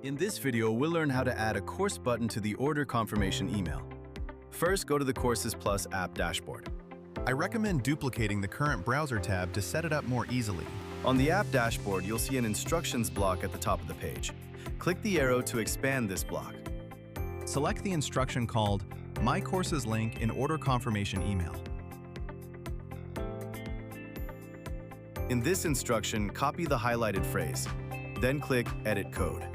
In this video, we'll learn how to add a course button to the order confirmation email. First, go to the Courses Plus app dashboard. I recommend duplicating the current browser tab to set it up more easily. On the app dashboard, you'll see an instructions block at the top of the page. Click the arrow to expand this block. Select the instruction called My Courses link in order confirmation email. In this instruction, copy the highlighted phrase. Then click Edit Code.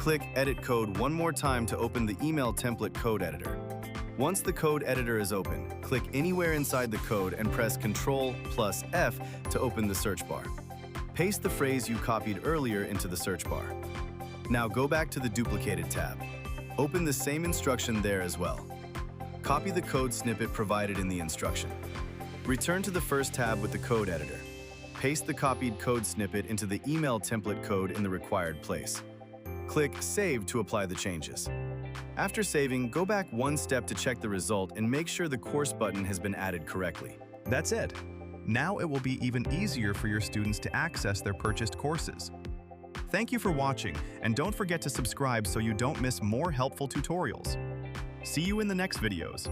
Click Edit Code one more time to open the email template code editor. Once the code editor is open, click anywhere inside the code and press Ctrl F to open the search bar. Paste the phrase you copied earlier into the search bar. Now go back to the duplicated tab. Open the same instruction there as well. Copy the code snippet provided in the instruction. Return to the first tab with the code editor. Paste the copied code snippet into the email template code in the required place. Click Save to apply the changes. After saving, go back one step to check the result and make sure the course button has been added correctly. That's it. Now it will be even easier for your students to access their purchased courses. Thank you for watching, and don't forget to subscribe so you don't miss more helpful tutorials. See you in the next videos.